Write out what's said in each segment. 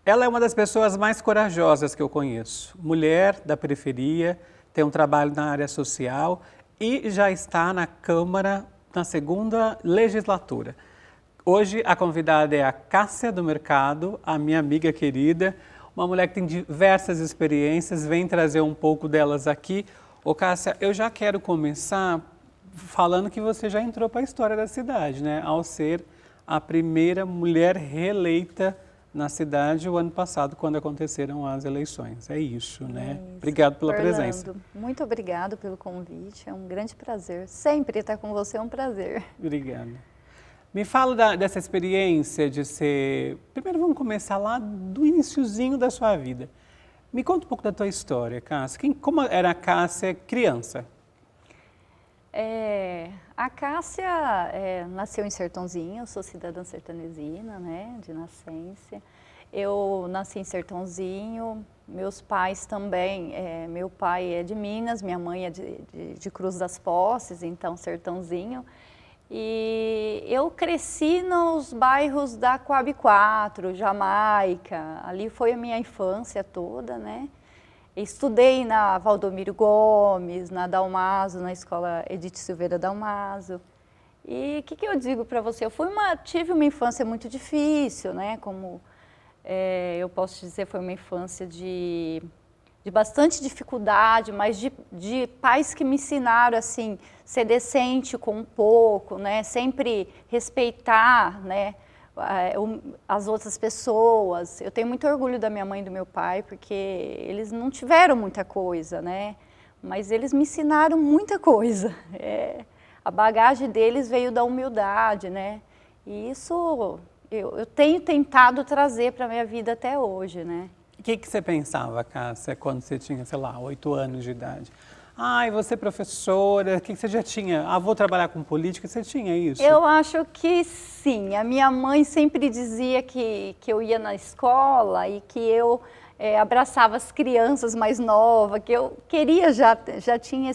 Ela é uma das pessoas mais corajosas que eu conheço. Mulher da periferia, tem um trabalho na área social e já está na Câmara na segunda legislatura. Hoje a convidada é a Cássia do Mercado, a minha amiga querida, uma mulher que tem diversas experiências, vem trazer um pouco delas aqui. Ô Cássia, eu já quero começar falando que você já entrou para a história da cidade, né? Ao ser a primeira mulher reeleita na cidade o ano passado, quando aconteceram as eleições. É isso, né? Isso. Obrigado pela Orlando, presença. muito obrigado pelo convite, é um grande prazer. Sempre estar com você é um prazer. Obrigado. Me fala dessa experiência de ser... Primeiro vamos começar lá do iniciozinho da sua vida. Me conta um pouco da tua história, Cássia. Como era a Cássia criança? A Cássia nasceu em Sertãozinho, eu sou cidadã sertanesina, né, de nascença. Eu nasci em Sertãozinho, meus pais também, meu pai é de Minas, minha mãe é de Cruz das Posses, então Sertãozinho. E eu cresci nos bairros da Coab 4, Jamaica, ali foi a minha infância toda, né. Estudei na Valdomiro Gomes, na Dalmaso, na escola Edith Silveira Dalmaso. E o que eu digo para você? Tive uma infância muito difícil, né? Como eu posso dizer, foi uma infância de bastante dificuldade, mas de pais que me ensinaram assim, ser decente com um pouco, né? Sempre respeitar, né? As outras pessoas. Eu tenho muito orgulho da minha mãe e do meu pai, porque eles não tiveram muita coisa, né? Mas eles me ensinaram muita coisa. A bagagem deles veio da humildade, né? E isso eu tenho tentado trazer para a minha vida até hoje, né? O que você pensava, Cássia, quando você tinha, sei lá, 8 anos de idade? Ai, você é professora, o que você já tinha? Ah, vou trabalhar com política, você tinha isso? Eu acho que sim. A minha mãe sempre dizia que eu ia na escola e que eu abraçava as crianças mais novas, que eu queria, já tinha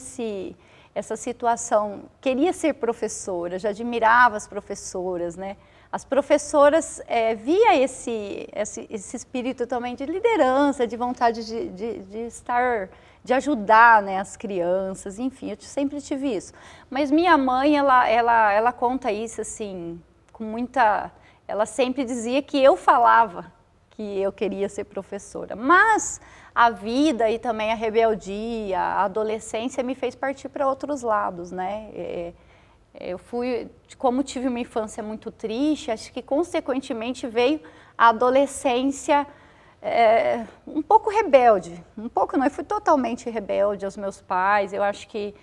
essa situação, queria ser professora, já admirava as professoras, né? As professoras via esse espírito também de liderança, de vontade de estar, de ajudar, né, as crianças, enfim, eu sempre tive isso. Mas minha mãe, ela conta isso assim, com muita... Ela sempre dizia que eu falava que eu queria ser professora, mas a vida e também a rebeldia, a adolescência me fez partir para outros lados, né? Como tive uma infância muito triste, acho que consequentemente veio a adolescência um pouco rebelde, um pouco não, eu fui totalmente rebelde aos meus pais, eu acho que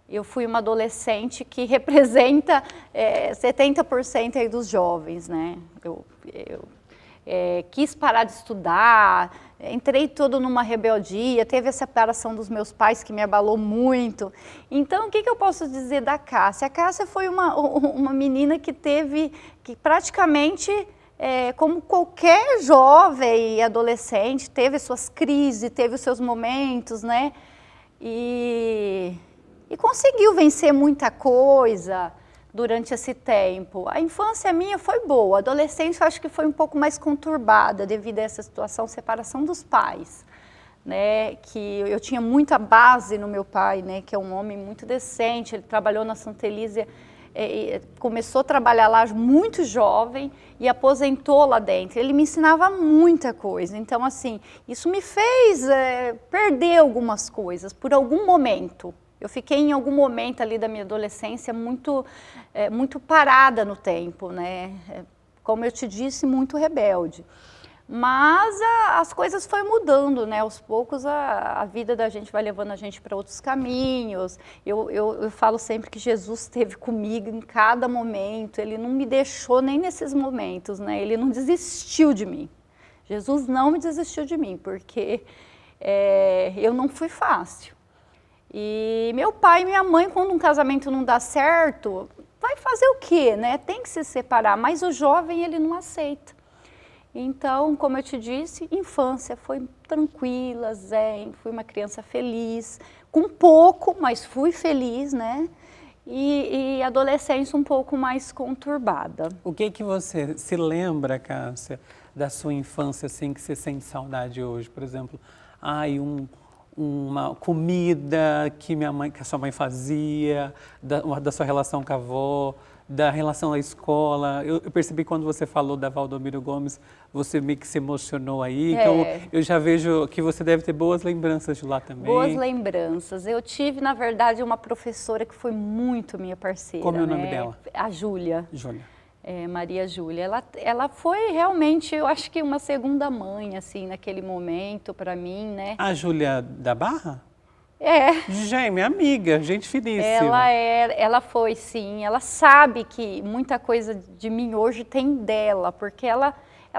eu fui uma adolescente que representa 70% aí dos jovens, né? Eu quis parar de estudar, entrei todo numa rebeldia, teve a separação dos meus pais que me abalou muito. Então, o que eu posso dizer da Cássia? A Cássia foi uma menina que praticamente, como qualquer jovem e adolescente, teve suas crises, teve os seus momentos, né? E conseguiu vencer muita coisa durante esse tempo. A infância minha foi boa, a adolescência eu acho que foi um pouco mais conturbada devido a essa situação, separação dos pais, né, que eu tinha muita base no meu pai, né, que é um homem muito decente, ele trabalhou na Santa Elísia, começou a trabalhar lá muito jovem e aposentou lá dentro, ele me ensinava muita coisa, então assim, isso me fez perder algumas coisas por algum momento. Eu fiquei em algum momento ali da minha adolescência muito parada no tempo, né? Como eu te disse, muito rebelde. Mas as coisas foram mudando, né? Aos poucos a vida da gente vai levando a gente para outros caminhos. Eu falo sempre que Jesus esteve comigo em cada momento, Ele não me deixou nem nesses momentos, né? Ele não desistiu de mim. Jesus não me desistiu de mim, porque eu não fui fácil. E meu pai e minha mãe, quando um casamento não dá certo, vai fazer o quê, né? Tem que se separar, mas o jovem ele não aceita. Então, como eu te disse, infância foi tranquila, zen, fui uma criança feliz, com pouco, mas fui feliz, né? E adolescência um pouco mais conturbada. O que você se lembra, Cássia, da sua infância, assim, que você sente saudade hoje? Por exemplo, uma comida que que a sua mãe fazia, da sua relação com a avó, da relação à escola. Eu percebi quando você falou da Valdomiro Gomes, você meio que se emocionou aí. Então, eu já vejo que você deve ter boas lembranças de lá também. Boas lembranças. Eu tive, na verdade, uma professora que foi muito minha parceira. Como é o nome dela? A Júlia. Júlia. Maria Júlia. Ela foi realmente, eu acho que uma segunda mãe, assim, naquele momento para mim, né? A Júlia da Barra? É. Gente, minha amiga, gente finíssima. Ela foi, sim. Ela sabe que muita coisa de mim hoje tem dela, porque ela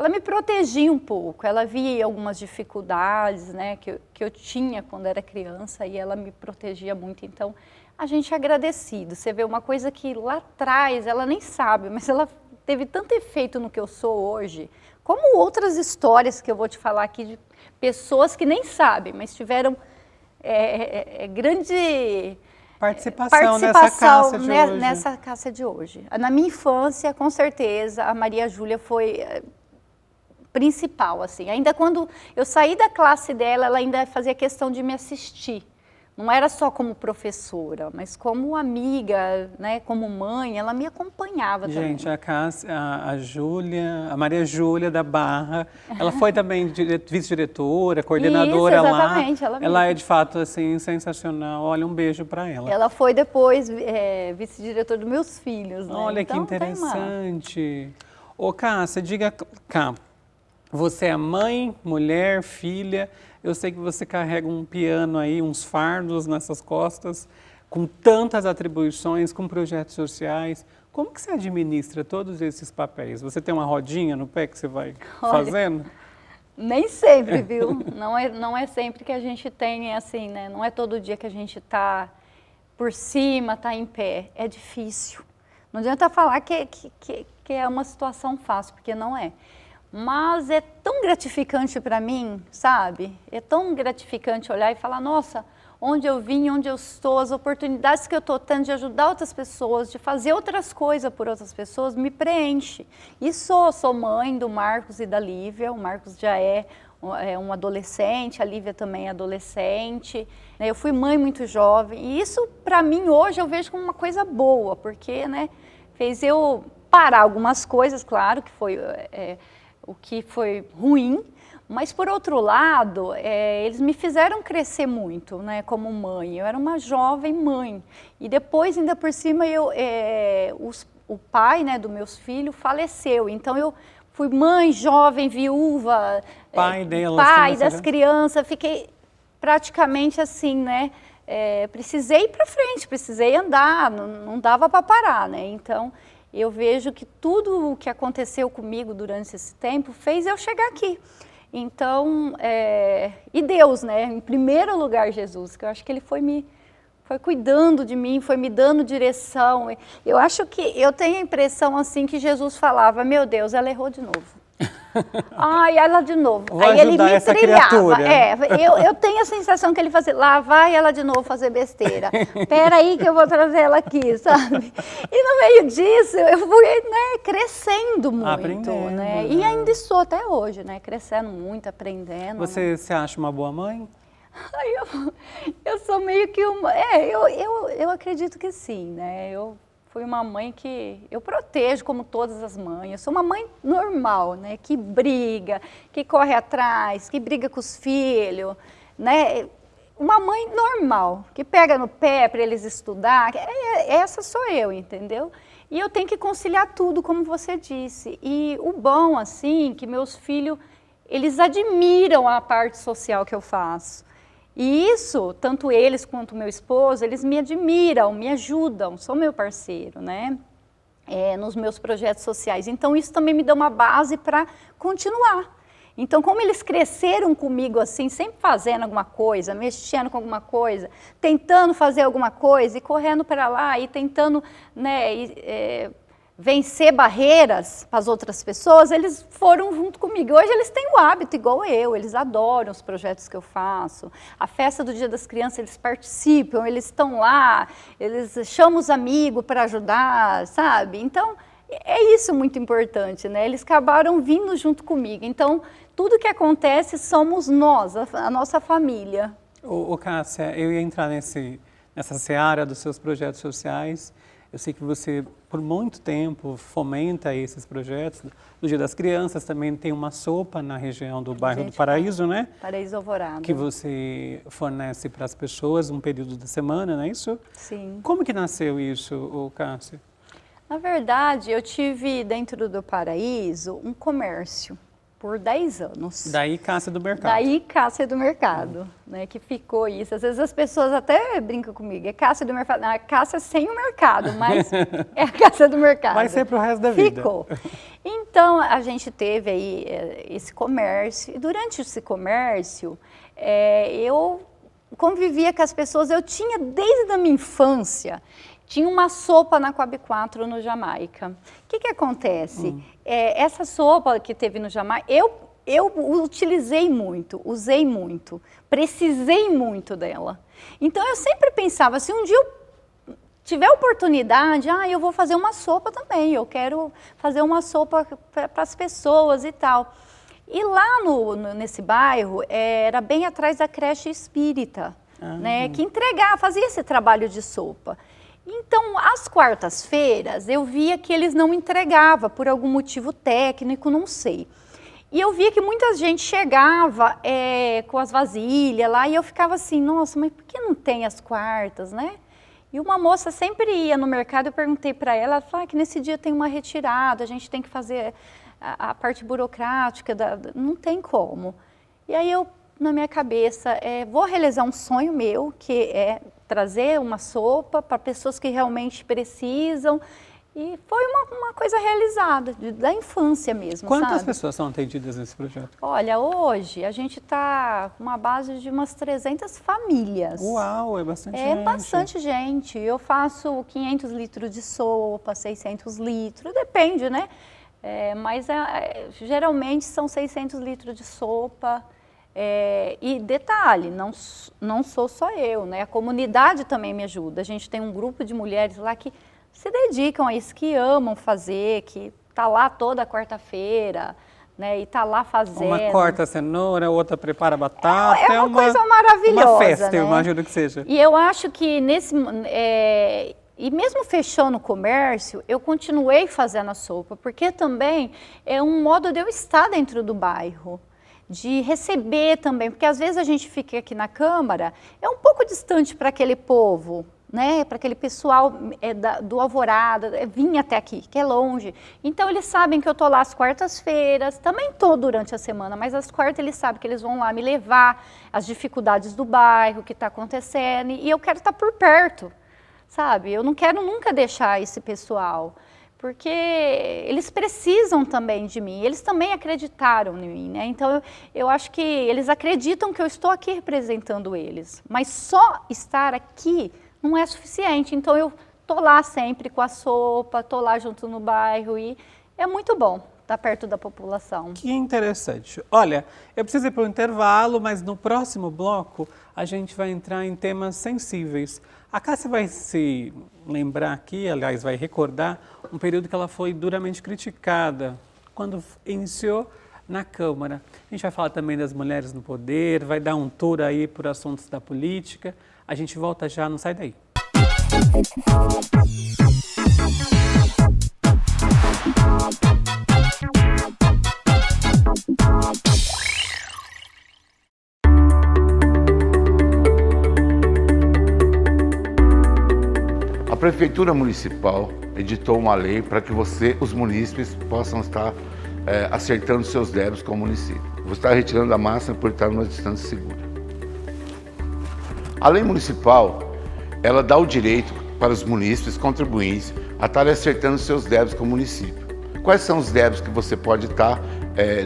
me protegia um pouco. Ela via algumas dificuldades, né, que eu tinha quando era criança e ela me protegia muito. Então, a gente é agradecido. Você vê uma coisa que lá atrás ela nem sabe, mas ela teve tanto efeito no que eu sou hoje, como outras histórias que eu vou te falar aqui de pessoas que nem sabem, mas tiveram grande participação nessa Cássia de hoje. Na minha infância, com certeza, a Maria Júlia foi principal, assim. Ainda quando eu saí da classe dela, ela ainda fazia questão de me assistir. Não era só como professora, mas como amiga, né, como mãe, ela me acompanhava também. Gente, a Cássia, a Júlia, a Maria Júlia da Barra, ela foi também vice-diretora, coordenadora. Isso, exatamente, lá. Ela é de fato assim sensacional. Olha, um beijo para ela. Ela foi depois vice-diretora dos meus filhos, né? Olha então, que interessante. Ô Cássia, diga cá, você é mãe, mulher, filha. Eu sei que você carrega um piano aí, uns fardos nessas costas, com tantas atribuições, com projetos sociais. Como que você administra todos esses papéis? Você tem uma rodinha no pé que você vai fazendo? Nem sempre, viu? Não é sempre que a gente tem assim, né? Não é todo dia que a gente está por cima, está em pé. É difícil. Não adianta falar que é uma situação fácil, porque não é. Mas é tão gratificante para mim, sabe? É tão gratificante olhar e falar, nossa, onde eu vim, onde eu estou, as oportunidades que eu estou tendo de ajudar outras pessoas, de fazer outras coisas por outras pessoas, me preenche. E sou mãe do Marcos e da Lívia. O Marcos já é um adolescente, a Lívia também é adolescente. Eu fui mãe muito jovem e isso, para mim, hoje eu vejo como uma coisa boa, porque, né, fez eu parar algumas coisas, claro, que foi... o que foi ruim, mas por outro lado, eles me fizeram crescer muito, né, como mãe. Eu era uma jovem mãe e depois, ainda por cima, o pai, né, dos meus filhos faleceu, então eu fui mãe, jovem, viúva, pai das crianças, fiquei praticamente assim, né, precisei ir para frente, precisei andar, não dava para parar, né, então... Eu vejo que tudo o que aconteceu comigo durante esse tempo fez eu chegar aqui. Então, e Deus, né? Em primeiro lugar, Jesus, que eu acho que Ele foi cuidando de mim, foi me dando direção. Eu acho que eu tenho a impressão assim que Jesus falava, meu Deus, ela errou de novo. Ai, ela de novo. Aí ele me trilhava. Eu tenho a sensação que ele fazia, lá vai ela de novo fazer besteira. Espera aí que eu vou trazer ela aqui, sabe? E no meio disso, eu fui, né, crescendo muito, aprendendo, né? E ainda estou até hoje, né? Crescendo muito, aprendendo. Você se acha uma boa mãe? Eu sou meio que uma... eu acredito que sim, né? Eu fui uma mãe que eu protejo como todas as mães. Eu sou uma mãe normal, né? Que briga, que corre atrás, que briga com os filhos, né? Uma mãe normal, que pega no pé para eles estudar. Essa sou eu, entendeu? E eu tenho que conciliar tudo, como você disse. E o bom, assim, que meus filhos, eles admiram a parte social que eu faço. E isso, tanto eles quanto meu esposo, eles me admiram, me ajudam, são meu parceiro, né? Nos meus projetos sociais. Então, isso também me dá uma base para continuar. Então, como eles cresceram comigo assim, sempre fazendo alguma coisa, mexendo com alguma coisa, tentando fazer alguma coisa e correndo para lá e tentando, né, vencer barreiras para as outras pessoas, eles foram junto comigo. Hoje eles têm o hábito igual eu, eles adoram os projetos que eu faço. A festa do Dia das Crianças, eles participam, eles estão lá, eles chamam os amigos para ajudar, sabe? Então, é isso muito importante, né? Eles acabaram vindo junto comigo. Então, tudo que acontece somos nós, a nossa família. Cássia, eu ia entrar nessa seara dos seus projetos sociais. Eu sei que você, por muito tempo, fomenta esses projetos. No Dia das Crianças também tem uma sopa na região do bairro do Paraíso, né? Paraíso Alvorada. Que você fornece para as pessoas um período da semana, não é isso? Sim. Como que nasceu isso, Cássia? Na verdade, eu tive dentro do Paraíso um comércio por 10 anos. Daí Cássia do Mercado. Daí Cássia do Mercado, né, que ficou isso. Às vezes as pessoas até brincam comigo, é Cássia do Mercado, não, é Cássia sem o mercado, mas é a Cássia do Mercado. Vai ser pro resto da vida. Ficou. Então, a gente teve aí esse comércio, e durante esse comércio, eu convivia com as pessoas, eu tinha desde a minha infância, tinha uma sopa na Coab 4 no Jamaica. O que acontece? Essa sopa que teve no Jamaica, eu utilizei muito, usei muito, precisei muito dela. Então eu sempre pensava, se um dia eu tiver oportunidade, eu vou fazer uma sopa também, eu quero fazer uma sopa para as pessoas e tal. E lá nesse bairro, era bem atrás da creche espírita, né, que fazia esse trabalho de sopa. Então, às quartas-feiras, eu via que eles não entregavam, por algum motivo técnico, não sei. E eu via que muita gente chegava com as vasilhas lá, e eu ficava assim, nossa, mas por que não tem as quartas, né? E uma moça sempre ia no mercado, eu perguntei para ela, ela falou que nesse dia tem uma retirada, a gente tem que fazer a parte burocrática, não tem como. E aí eu, na minha cabeça, vou realizar um sonho meu, que é trazer uma sopa para pessoas que realmente precisam. E foi uma coisa realizada, da infância mesmo, Quantas sabe? pessoas são atendidas nesse projeto? Olha, hoje a gente está com uma base de umas 300 famílias. Uau, é bastante gente. É bastante gente. Eu faço 500 litros de sopa, 600 litros, depende, né? Mas geralmente são 600 litros de sopa. E detalhe, não sou só eu, né? A comunidade também me ajuda. A gente tem um grupo de mulheres lá que se dedicam a isso, que amam fazer, que tá lá toda quarta-feira, né? E tá lá fazendo. Uma corta a cenoura, outra prepara a batata. É uma coisa maravilhosa, uma festa, né? eu imagino que seja. E eu acho que e mesmo fechando o comércio, eu continuei fazendo a sopa, porque também é um modo de eu estar dentro do bairro, de receber também, porque às vezes a gente fica aqui na Câmara, é um pouco distante para aquele povo, né? Para aquele pessoal do Alvorada, vir até aqui, que é longe. Então eles sabem que eu estou lá às quartas-feiras, também estou durante a semana, mas às quartas eles sabem que eles vão lá me levar, as dificuldades do bairro, o que está acontecendo, e eu quero estar por perto, sabe? Eu não quero nunca deixar esse pessoal, porque eles precisam também de mim, eles também acreditaram em mim, né? Então eu acho que eles acreditam que eu estou aqui representando eles, mas só estar aqui não é suficiente, então eu estou lá sempre com a sopa, estou lá junto no bairro e é muito bom estar perto da população. Que interessante. Olha, eu preciso ir para o intervalo, mas no próximo bloco a gente vai entrar em temas sensíveis. A Cássia vai se lembrar aqui, aliás, vai recordar um período que ela foi duramente criticada quando iniciou na Câmara. A gente vai falar também das mulheres no poder, vai dar um tour aí por assuntos da política. A gente volta já, não sai daí. A Prefeitura Municipal editou uma lei para que os munícipes, possam estar acertando seus débitos com o município. Você está retirando a máscara por estar numa distância segura. A lei municipal, ela dá o direito para os munícipes contribuintes a estarem acertando seus débitos com o município. Quais são os débitos que você pode estar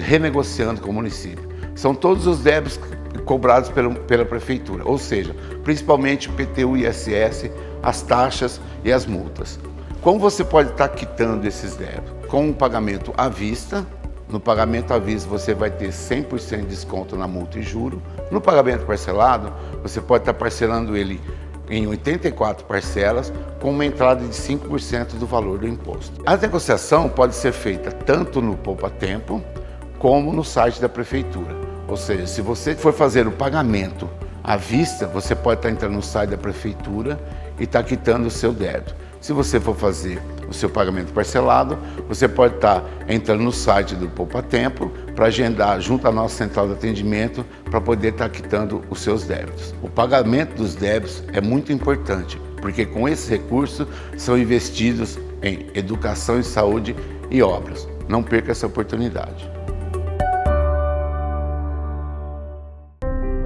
renegociando com o município? São todos os débitos cobrados pela Prefeitura, ou seja, principalmente o IPTU, ISS, as taxas e as multas. Como você pode estar quitando esses débitos? Com um pagamento à vista. No pagamento à vista você vai ter 100% de desconto na multa e juro. No pagamento parcelado, você pode estar parcelando ele em 84 parcelas, com uma entrada de 5% do valor do imposto. A negociação pode ser feita tanto no Poupa Tempo, como no site da Prefeitura. Ou seja, se você for fazer o pagamento à vista, você pode estar entrando no site da Prefeitura e estar quitando o seu débito. Se você for fazer o seu pagamento parcelado, você pode estar entrando no site do Poupa Tempo para agendar junto à nossa central de atendimento para poder estar quitando os seus débitos. O pagamento dos débitos é muito importante, porque com esses recursos são investidos em educação e saúde e obras. Não perca essa oportunidade.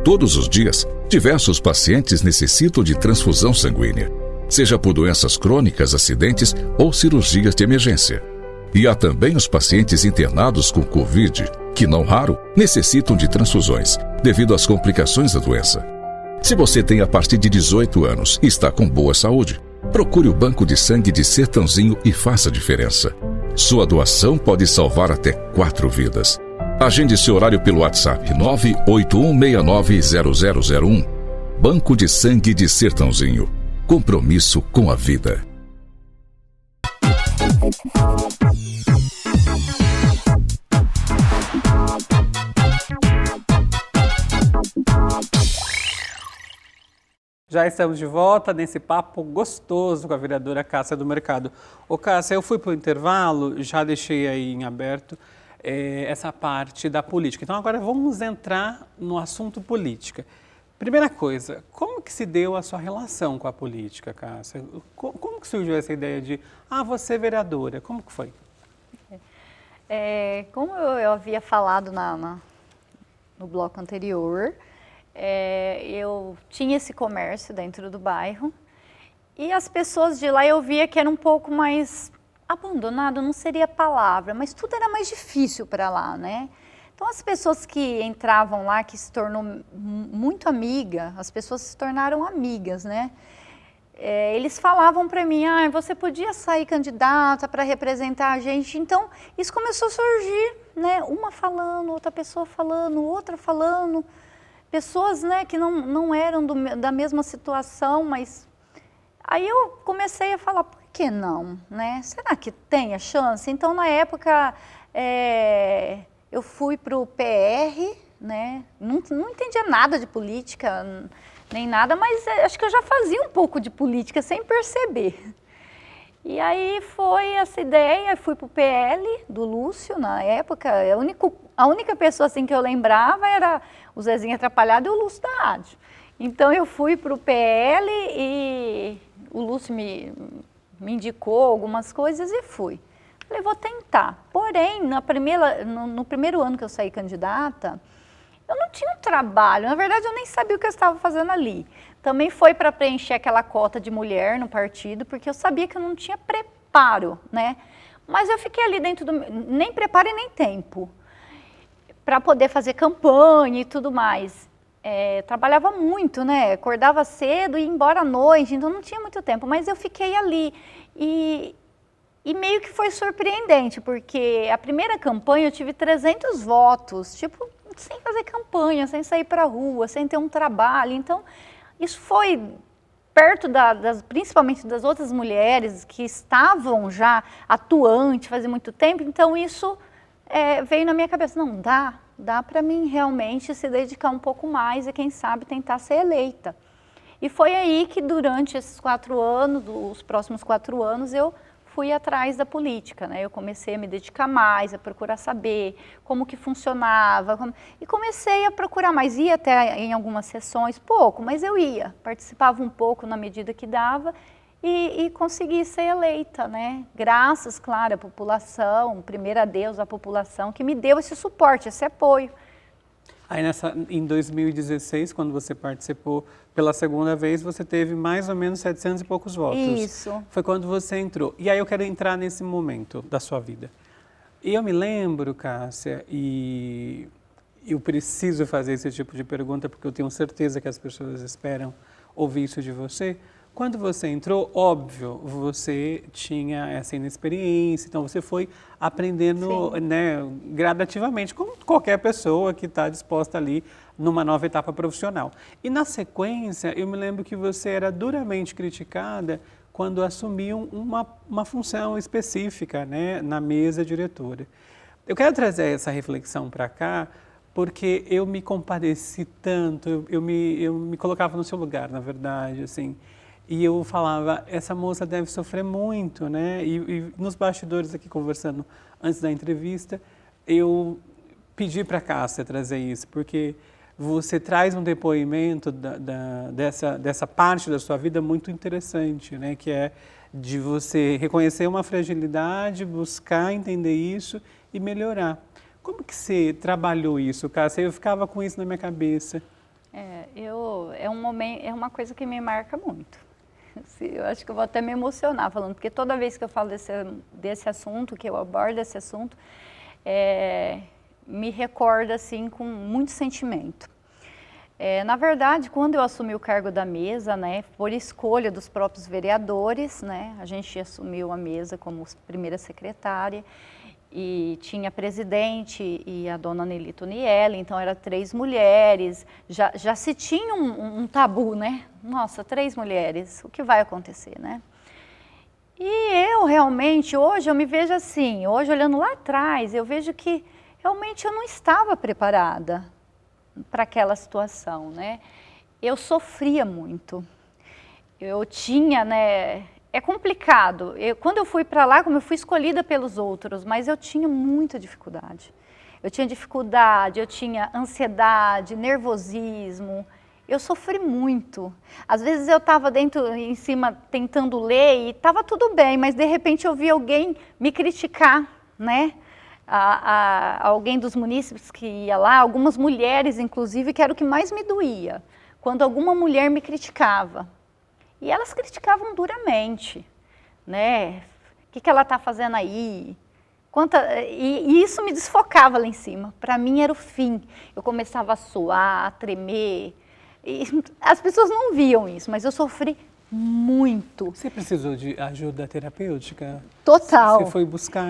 Todos os dias, diversos pacientes necessitam de transfusão sanguínea, seja por doenças crônicas, acidentes ou cirurgias de emergência. E há também os pacientes internados com Covid, que não raro necessitam de transfusões, devido às complicações da doença. Se você tem a partir de 18 anos e está com boa saúde, procure o Banco de Sangue de Sertãozinho e faça a diferença. Sua doação pode salvar até 4 vidas. Agende seu horário pelo WhatsApp 981690001. Banco de Sangue de Sertãozinho. Compromisso com a vida. Já estamos de volta nesse papo gostoso com a vereadora Cássia do Mercado. Ô Cássia, eu fui para o intervalo, já deixei aí em aberto essa parte da política. Então agora vamos entrar no assunto política. Primeira coisa, como que se deu a sua relação com a política, Cássia? Como que surgiu essa ideia de, você é vereadora? Como que foi? Como eu havia falado no bloco anterior, eu tinha esse comércio dentro do bairro e as pessoas de lá eu via que era um pouco mais abandonado, não seria a palavra, mas tudo era mais difícil para lá, né? Então as pessoas que entravam lá, que se tornou muito amiga, as pessoas se tornaram amigas, né? Eles falavam para mim, você podia sair candidata para representar a gente. Então isso começou a surgir, né? Uma falando, outra pessoa falando, outra falando. Pessoas, né, que não eram da mesma situação, mas aí eu comecei a falar, por que não, né? Será que tem a chance? Então, na época, eu fui para o PR, né? Não entendia nada de política, nem nada, mas acho que eu já fazia um pouco de política sem perceber. E aí foi essa ideia, fui para o PL do Lúcio, na época, a única pessoa assim que eu lembrava era o Zezinho Atrapalhado e o Lúcio da rádio. Então eu fui para o PL e o Lúcio me indicou algumas coisas e fui. Falei, vou tentar. Porém, no primeiro ano que eu saí candidata, eu não tinha um trabalho, na verdade eu nem sabia o que eu estava fazendo ali. Também foi para preencher aquela cota de mulher no partido, porque eu sabia que eu não tinha preparo, né? Mas eu fiquei ali dentro nem preparo e nem tempo, para poder fazer campanha e tudo mais. Trabalhava muito, né? Acordava cedo e ia embora à noite, então não tinha muito tempo, mas eu fiquei ali. E meio que foi surpreendente, porque a primeira campanha eu tive 300 votos, tipo, sem fazer campanha, sem sair para a rua, sem ter um trabalho. Então, isso foi perto principalmente das outras mulheres que estavam já atuantes fazia muito tempo. Então, isso veio na minha cabeça. Não, dá para mim realmente se dedicar um pouco mais e, quem sabe, tentar ser eleita. E foi aí que, durante esses 4 anos, os próximos 4 anos, eu fui atrás da política, né? Eu comecei a me dedicar mais, a procurar saber como que funcionava, e comecei a procurar mais, ia até em algumas sessões, pouco, mas eu ia, participava um pouco na medida que dava e consegui ser eleita, né? Graças, claro, à população, primeiro a Deus, a população, que me deu esse suporte, esse apoio. Aí em 2016, quando você participou pela segunda vez, você teve mais ou menos 700 e poucos votos. Isso. Foi quando você entrou. E aí eu quero entrar nesse momento da sua vida. E eu me lembro, Cássia, e eu preciso fazer esse tipo de pergunta, porque eu tenho certeza que as pessoas esperam ouvir isso de você. Quando você entrou, óbvio, você tinha essa inexperiência, então você foi aprendendo, né, gradativamente, como qualquer pessoa que está disposta ali numa nova etapa profissional. E na sequência, eu me lembro que você era duramente criticada quando assumiu uma função específica, né, na mesa diretora. Eu quero trazer essa reflexão para cá, porque eu me compadeci tanto, eu me colocava no seu lugar, na verdade, assim. E eu falava, essa moça deve sofrer muito, né? E nos bastidores aqui, conversando antes da entrevista, eu pedi para a Cássia trazer isso, porque você traz um depoimento dessa parte da sua vida muito interessante, né? Que é de você reconhecer uma fragilidade, buscar entender isso e melhorar. Como que você trabalhou isso, Cássia? Eu ficava com isso na minha cabeça. É uma coisa que me marca muito. Eu acho que eu vou até me emocionar falando, porque toda vez que eu falo desse assunto, que eu abordo esse assunto, me recorda assim com muito sentimento. Na verdade, quando eu assumi o cargo da mesa, né, por escolha dos próprios vereadores, né, a gente assumiu a mesa como primeira secretária, e tinha a presidente e a dona Nelly Nielli, então eram 3 mulheres, já se tinha um tabu, né? Nossa, 3 mulheres, o que vai acontecer, né? E eu realmente, hoje eu me vejo assim, hoje olhando lá atrás, eu vejo que realmente eu não estava preparada para aquela situação, né? Eu sofria muito, eu tinha, né... É complicado. Quando eu fui para lá, como eu fui escolhida pelos outros, mas eu tinha muita dificuldade. Eu tinha ansiedade, nervosismo. Eu sofri muito. Às vezes eu estava em cima, tentando ler e estava tudo bem, mas de repente eu vi alguém me criticar, né? Alguém dos munícipes que ia lá, algumas mulheres, inclusive, que era o que mais me doía, quando alguma mulher me criticava. E elas criticavam duramente, né? O que ela está fazendo aí? E isso me desfocava lá em cima. Para mim era o fim. Eu começava a suar, a tremer. E as pessoas não viam isso, mas eu sofri muito. Você precisou de ajuda terapêutica? Total. Você foi buscar?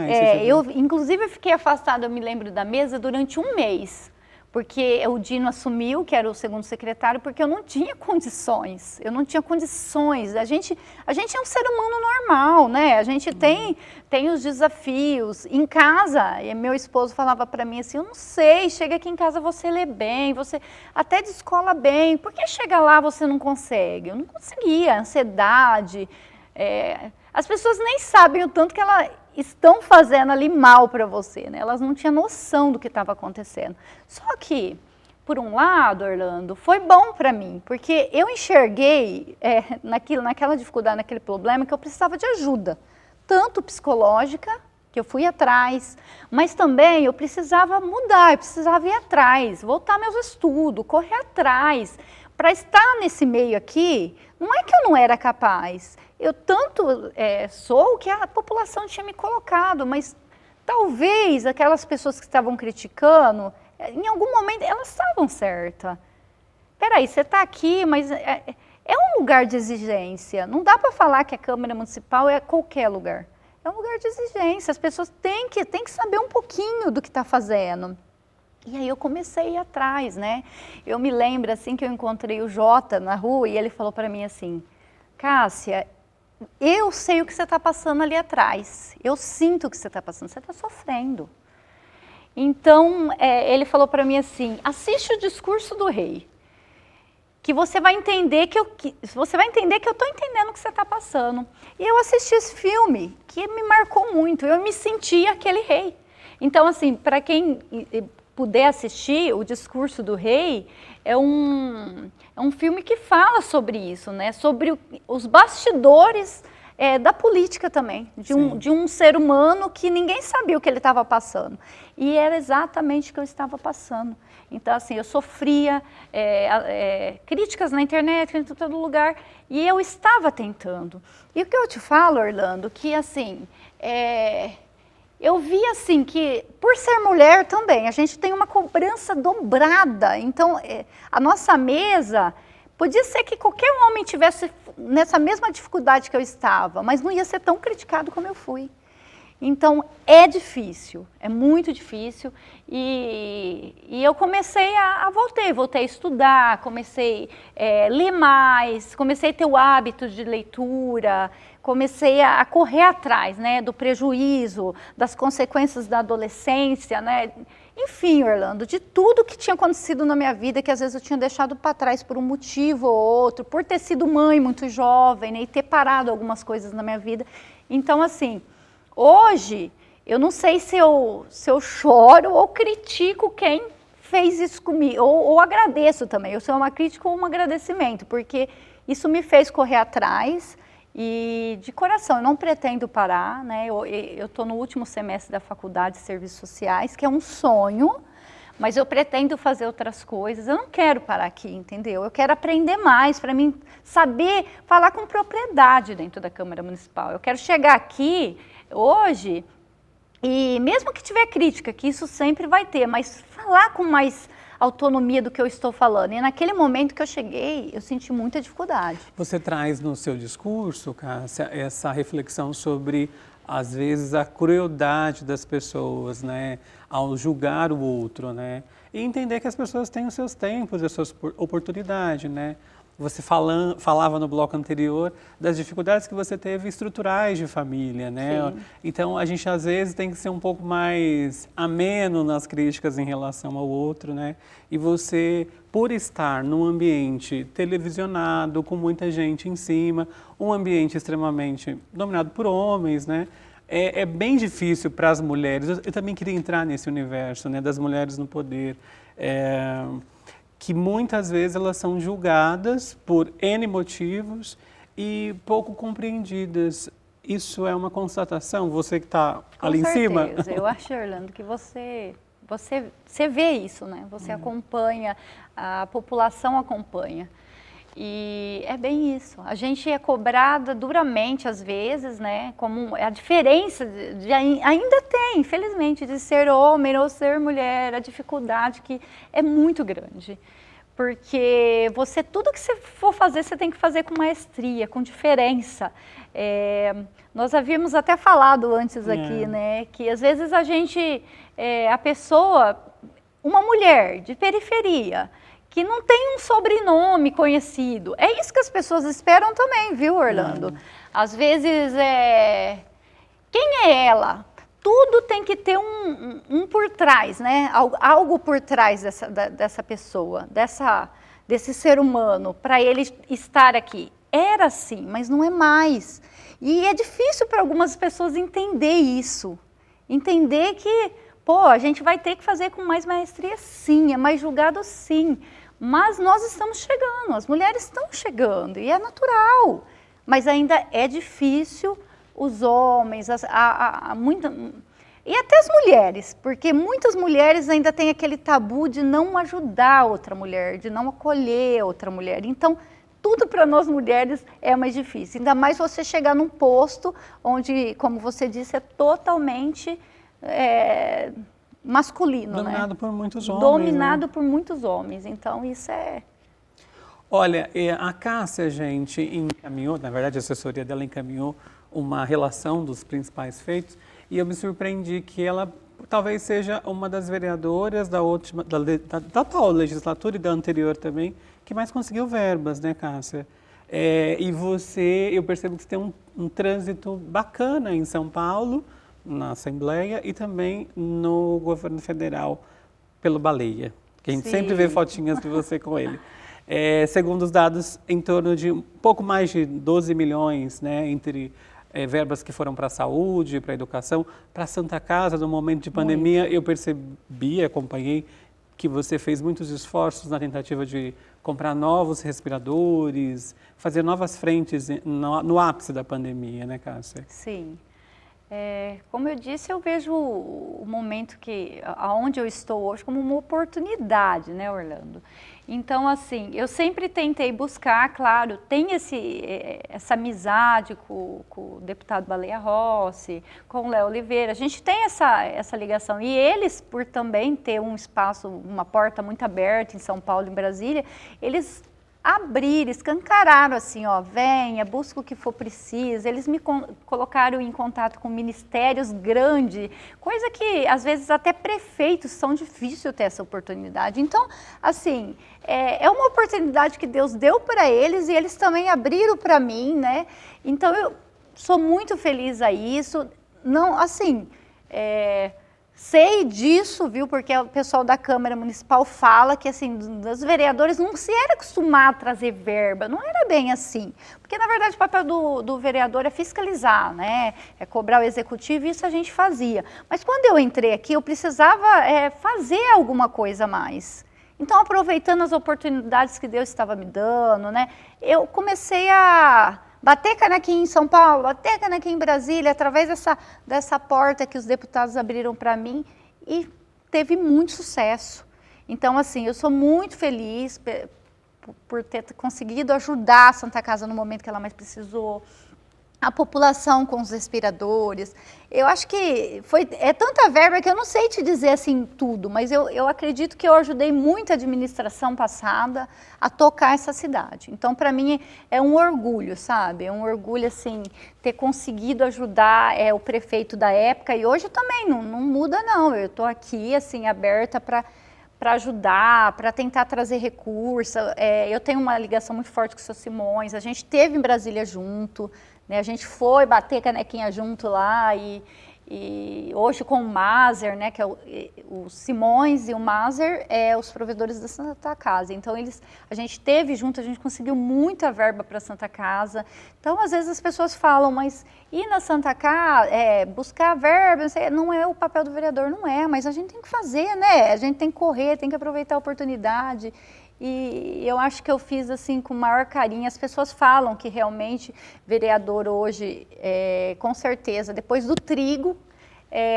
Inclusive, eu fiquei afastada, eu me lembro da mesa, durante 1 mês. Porque o Dino assumiu, que era o segundo secretário, porque eu não tinha condições. A gente é um ser humano normal, né? A gente tem os desafios. Em casa, meu esposo falava para mim assim, eu não sei, chega aqui em casa você lê bem, você até descola bem, por que chega lá você não consegue? Eu não conseguia, ansiedade. As pessoas nem sabem o tanto que elas estão fazendo ali mal para você, né? Elas não tinham noção do que estava acontecendo. Só que, por um lado, Orlando, foi bom para mim, porque eu enxerguei naquela dificuldade, naquele problema, que eu precisava de ajuda, tanto psicológica, que eu fui atrás, mas também eu precisava mudar, eu precisava ir atrás, voltar meus estudos, correr atrás. Para estar nesse meio aqui, não é que eu não era capaz, eu tanto sou o que a população tinha me colocado, mas talvez aquelas pessoas que estavam criticando, em algum momento elas estavam certas. Peraí, você está aqui, mas é um lugar de exigência, não dá para falar que a Câmara Municipal é qualquer lugar, é um lugar de exigência, as pessoas têm que saber um pouquinho do que está fazendo. E aí eu comecei a ir atrás, né? Eu me lembro assim que eu encontrei o Jota na rua e ele falou para mim assim, Cássia, eu sei o que você está passando ali atrás, eu sinto o que você está passando, você está sofrendo. Então, ele falou para mim assim, assiste o discurso do rei, que você vai entender que eu estou entendendo o que você está passando. E eu assisti esse filme, que me marcou muito, eu me senti aquele rei. Então, assim, para quem puder assistir, o discurso do rei é um filme que fala sobre isso, né? Sobre os bastidores da política também, de um ser humano que ninguém sabia o que ele estava passando. E era exatamente o que eu estava passando. Então, assim, eu sofria críticas na internet, em todo lugar, e eu estava tentando. E o que eu te falo, Orlando, que assim, eu vi assim que, por ser mulher também, a gente tem uma cobrança dobrada. Então, a nossa mesa, Podia ser que qualquer homem tivesse nessa mesma dificuldade que eu estava, mas não ia ser tão criticado como eu fui. Então, é difícil, é muito difícil, e eu comecei voltei a estudar, comecei a ler mais, comecei a ter o hábito de leitura, comecei a correr atrás, né, do prejuízo, das consequências da adolescência, né, enfim, Orlando, de tudo que tinha acontecido na minha vida, que às vezes eu tinha deixado para trás por um motivo ou outro, por ter sido mãe muito jovem, né, e ter parado algumas coisas na minha vida. Então, assim, hoje, eu não sei se eu choro ou critico quem fez isso comigo, ou agradeço também. Eu sou uma crítica ou um agradecimento, porque isso me fez correr atrás e, de coração, eu não pretendo parar, né? Eu estou no último semestre da Faculdade de Serviços Sociais, que é um sonho, mas eu pretendo fazer outras coisas. Eu não quero parar aqui, entendeu? Eu quero aprender mais, para mim saber falar com propriedade dentro da Câmara Municipal. Eu quero chegar aqui hoje, e mesmo que tiver crítica, que isso sempre vai ter, mas falar com mais autonomia do que eu estou falando. E naquele momento que eu cheguei, eu senti muita dificuldade. Você traz no seu discurso, Cássia, essa reflexão sobre, às vezes, a crueldade das pessoas, né, ao julgar o outro, né, e entender que as pessoas têm os seus tempos, as suas oportunidades, né. Você falava no bloco anterior das dificuldades que você teve estruturais de família, né? Sim. Então, a gente às vezes tem que ser um pouco mais ameno nas críticas em relação ao outro, né? E você, por estar num ambiente televisionado, com muita gente em cima, um ambiente extremamente dominado por homens, né? É bem difícil para as mulheres. Eu também queria entrar nesse universo, né? Das mulheres no poder. Que muitas vezes elas são julgadas por N motivos e pouco compreendidas. Isso é uma constatação? Você que está ali em cima? Com certeza. Eu acho, Orlando, que você vê isso, né? Você acompanha, a população acompanha. E é bem isso. A gente é cobrada duramente, às vezes, né? Como a diferença ainda tem, infelizmente, de ser homem ou ser mulher, a dificuldade que é muito grande. Porque tudo que você for fazer, você tem que fazer com maestria, com diferença. Nós havíamos até falado antes aqui, né? Que às vezes a pessoa, uma mulher de periferia, que não tem um sobrenome conhecido. É isso que as pessoas esperam também, viu, Orlando? Às vezes, quem é ela? Tudo tem que ter um por trás, né? Algo por trás dessa pessoa, desse ser humano, para ele estar aqui. Era assim, mas não é mais. E é difícil para algumas pessoas entender isso. Entender que, a gente vai ter que fazer com mais maestria, sim, é mais julgado, sim. Mas nós estamos chegando, as mulheres estão chegando, e é natural. Mas ainda é difícil os homens, e até as mulheres, porque muitas mulheres ainda têm aquele tabu de não ajudar outra mulher, de não acolher outra mulher. Então, tudo para nós mulheres é mais difícil. Ainda mais você chegar num posto onde, como você disse, é totalmente masculino, dominado, né? Por muitos homens. Dominado, né? Por muitos homens. Então, isso é... Olha, a Cássia, gente, encaminhou, na verdade a assessoria dela encaminhou uma relação dos principais feitos, e eu me surpreendi que ela talvez seja uma das vereadoras da atual legislatura e da anterior também, que mais conseguiu verbas, né, Cássia? E eu percebo que você tem um trânsito bacana em São Paulo, na Assembleia, e também no governo federal, pelo Baleia, que a gente sempre vê fotinhas de você com ele. Segundo os dados, em torno de um pouco mais de 12 milhões, né, entre verbas que foram para a saúde, para a educação, para a Santa Casa, no momento de pandemia. Muito. Eu percebi, acompanhei, que você fez muitos esforços na tentativa de comprar novos respiradores, fazer novas frentes no ápice da pandemia, né, Cássia? Sim. Como eu disse, eu vejo o momento aonde eu estou hoje como uma oportunidade, né, Orlando? Então, assim, eu sempre tentei buscar, claro, tem essa amizade com o deputado Baleia Rossi, com o Léo Oliveira, a gente tem essa ligação. E eles, por também ter um espaço, uma porta muito aberta em São Paulo e em Brasília, eles abriram, escancararam assim, ó, venha, busca o que for preciso. Eles me colocaram em contato com ministérios grandes, coisa que às vezes até prefeitos são difícil ter essa oportunidade. Então, assim, é uma oportunidade que Deus deu para eles e eles também abriram para mim, né? Então, eu sou muito feliz a isso. Não, assim, sei disso, viu, porque o pessoal da Câmara Municipal fala que, assim, dos vereadores não se era acostumado a trazer verba, não era bem assim. Porque, na verdade, o papel do vereador é fiscalizar, né, é cobrar o executivo, e isso a gente fazia. Mas quando eu entrei aqui, eu precisava fazer alguma coisa a mais. Então, aproveitando as oportunidades que Deus estava me dando, né, eu comecei a bater canequinha em São Paulo, bater canequinha em Brasília, através dessa porta que os deputados abriram para mim, e teve muito sucesso. Então, assim, eu sou muito feliz por ter conseguido ajudar a Santa Casa no momento que ela mais precisou, a população com os respiradores. Eu acho que é tanta verba que eu não sei te dizer assim tudo, mas eu acredito que eu ajudei muito a administração passada a tocar essa cidade. Então, para mim, é um orgulho, sabe? É um orgulho, assim, ter conseguido ajudar o prefeito da época, e hoje também não muda, não. Eu estou aqui, assim, aberta para ajudar, para tentar trazer recursos. Eu tenho uma ligação muito forte com o seu Simões, a gente esteve em Brasília junto, né? A gente foi bater canequinha junto lá, e hoje com o Maser, né, que é o Simões e o Maser, os provedores da Santa Casa. Então, a gente esteve junto, a gente conseguiu muita verba para a Santa Casa. Então, às vezes as pessoas falam, mas ir na Santa Casa, buscar verba, não é o papel do vereador, não é, mas a gente tem que fazer, né? A gente tem que correr, tem que aproveitar a oportunidade. E eu acho que eu fiz assim com o maior carinho. As pessoas falam que realmente vereador hoje, com certeza, depois do trigo,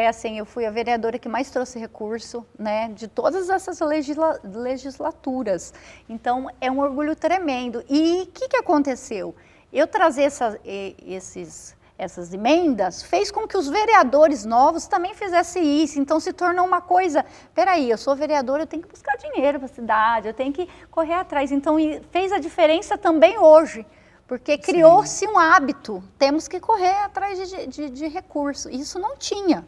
assim, eu fui a vereadora que mais trouxe recurso, né, de todas essas legislaturas. Então, é um orgulho tremendo. E o que aconteceu? Eu trazer essas emendas fez com que os vereadores novos também fizessem isso. Então, se tornou uma coisa, peraí, eu sou vereadora, eu tenho que buscar dinheiro para a cidade, eu tenho que correr atrás. Então, fez a diferença também hoje, porque criou-se um hábito, temos que correr atrás de recurso. Isso não tinha,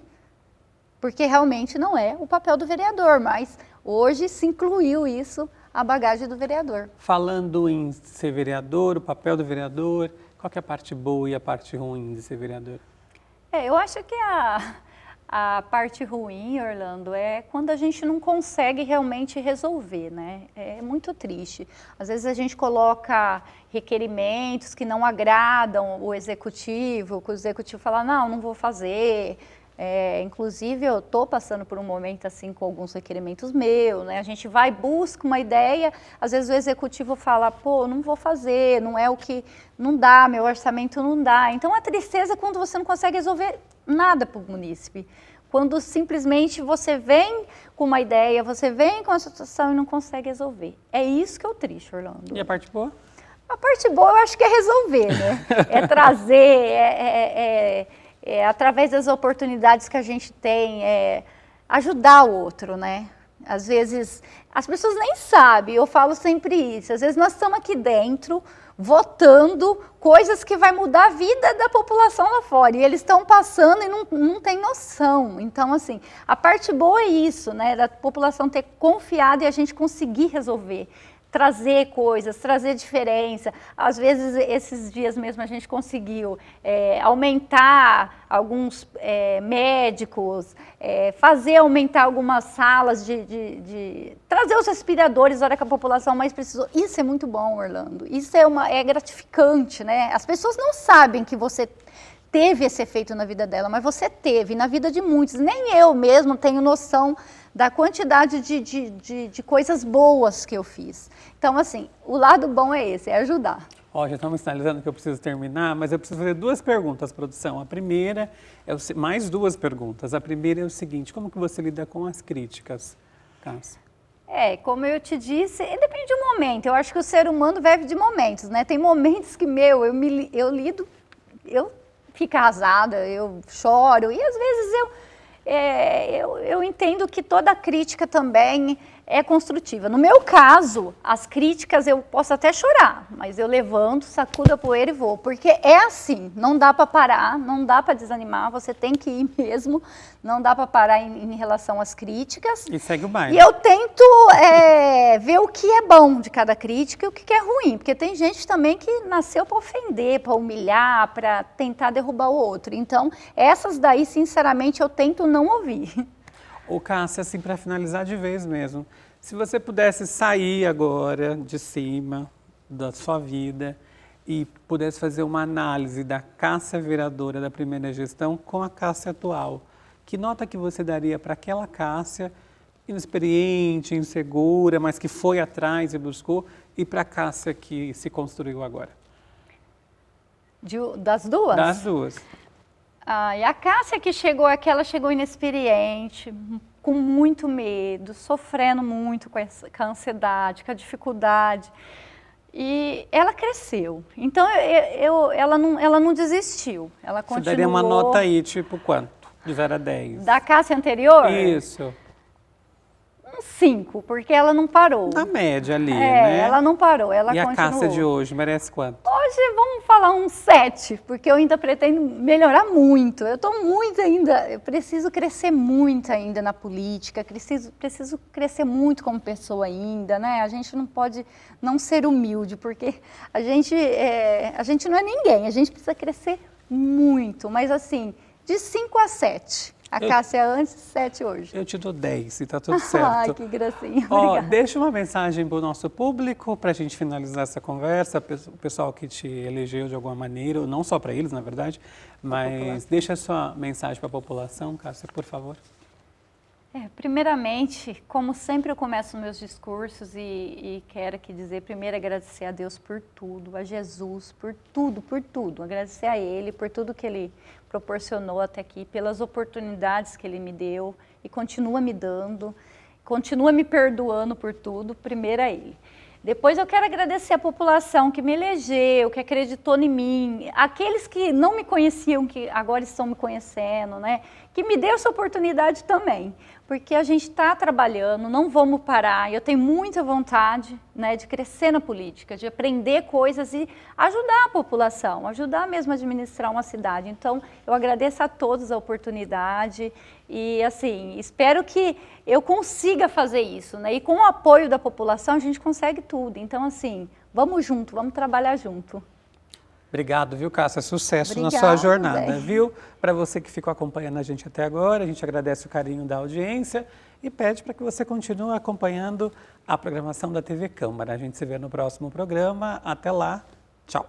porque realmente não é o papel do vereador, mas hoje se incluiu isso, a bagagem do vereador. Falando em ser vereador, o papel do vereador, qual que é a parte boa e a parte ruim de ser vereador? Eu acho que a parte ruim, Orlando, é quando a gente não consegue realmente resolver, né? É muito triste. Às vezes a gente coloca requerimentos que não agradam o executivo, que o executivo fala, não vou fazer. Inclusive, eu estou passando por um momento assim com alguns requerimentos meus, né? A gente vai, busca uma ideia, às vezes o executivo fala, pô, não vou fazer, não é o que, não dá, meu orçamento não dá. Então, a tristeza é quando você não consegue resolver nada para o munícipe. Quando simplesmente você vem com uma ideia, você vem com a situação e não consegue resolver. É isso que é o triste, Orlando. E a parte boa? A parte boa eu acho que é resolver, né? É trazer, através das oportunidades que a gente tem, ajudar o outro, né? Às vezes, as pessoas nem sabem, eu falo sempre isso, às vezes nós estamos aqui dentro, votando coisas que vai mudar a vida da população lá fora, e eles estão passando e não tem noção. Então, assim, a parte boa é isso, né? Da população ter confiado e a gente conseguir resolver. Trazer coisas, trazer diferença. Às vezes, esses dias mesmo, a gente conseguiu aumentar alguns médicos, fazer aumentar algumas salas, trazer os respiradores na hora que a população mais precisou. Isso é muito bom, Orlando. Isso é gratificante, né? As pessoas não sabem que você teve esse efeito na vida dela, mas você teve, na vida de muitos. Nem eu mesmo tenho noção da quantidade de coisas boas que eu fiz. Então, assim, o lado bom é esse, é ajudar. Já estamos sinalizando que eu preciso terminar, mas eu preciso fazer duas perguntas, produção. A primeira, mais duas perguntas. A primeira é o seguinte, como que você lida com as críticas, Cássia? Como eu te disse, depende do momento. Eu acho que o ser humano vive de momentos, né? Tem momentos que, eu fico arrasada, eu choro, e às vezes eu entendo que toda crítica também é construtiva. No meu caso, as críticas eu posso até chorar, mas eu levanto, sacudo a poeira e vou, porque é assim, não dá para parar, não dá para desanimar, você tem que ir mesmo, não dá para parar em relação às críticas. E segue o baile. E eu tento ver o que é bom de cada crítica e o que é ruim, porque tem gente também que nasceu para ofender, para humilhar, para tentar derrubar o outro. Então, essas daí, sinceramente, eu tento não ouvir. Ô, Cássia, assim, para finalizar de vez mesmo, se você pudesse sair agora de cima da sua vida e pudesse fazer uma análise da Cássia vereadora da primeira gestão com a Cássia atual, que nota que você daria para aquela Cássia inexperiente, insegura, mas que foi atrás e buscou, e para a Cássia que se construiu agora? Das duas? Das duas. E a Cássia que chegou aqui, ela chegou inexperiente, com muito medo, sofrendo muito com a ansiedade, com a dificuldade. E ela cresceu. Então, ela não desistiu. Ela continuou. Você daria uma nota aí, tipo quanto? De 0 a 10? Da Cássia anterior? Isso. 5, porque ela não parou. Na média ali, né? Ela não parou, ela continuou. E a Cássia de hoje merece quanto? Hoje vamos falar um 7, porque eu ainda pretendo melhorar muito. Eu estou muito ainda, eu preciso crescer muito ainda na política, preciso crescer muito como pessoa ainda, né? A gente não pode não ser humilde, porque a gente não é ninguém, a gente precisa crescer muito, mas assim, de 5 a 7. A Cássia antes, 7 hoje. Eu te dou 10 e tá tudo certo. Ai, que gracinha. Obrigada. Deixa uma mensagem para o nosso público, para a gente finalizar essa conversa, o pessoal que te elegeu de alguma maneira, não só para eles, na verdade, mas deixa a sua mensagem para a população, Cássia, por favor. Primeiramente, como sempre eu começo meus discursos e quero aqui dizer, primeiro agradecer a Deus por tudo, a Jesus por tudo, agradecer a Ele por tudo que Ele proporcionou até aqui, pelas oportunidades que Ele me deu e continua me dando, continua me perdoando por tudo, primeiro a Ele. Depois eu quero agradecer a população que me elegeu, que acreditou em mim, aqueles que não me conheciam, que agora estão me conhecendo, né? Que me deu essa oportunidade também, porque a gente está trabalhando, não vamos parar. Eu tenho muita vontade, né, de crescer na política, de aprender coisas e ajudar a população, ajudar mesmo a administrar uma cidade. Então, eu agradeço a todos a oportunidade e, assim, espero que eu consiga fazer isso, né? E com o apoio da população a gente consegue tudo. Então, assim, vamos junto, vamos trabalhar junto. Obrigado, viu, Cássia? Sucesso Obrigada, na sua jornada, bem. Viu? Para você que ficou acompanhando a gente até agora, a gente agradece o carinho da audiência e pede para que você continue acompanhando a programação da TV Câmara. A gente se vê no próximo programa. Até lá. Tchau.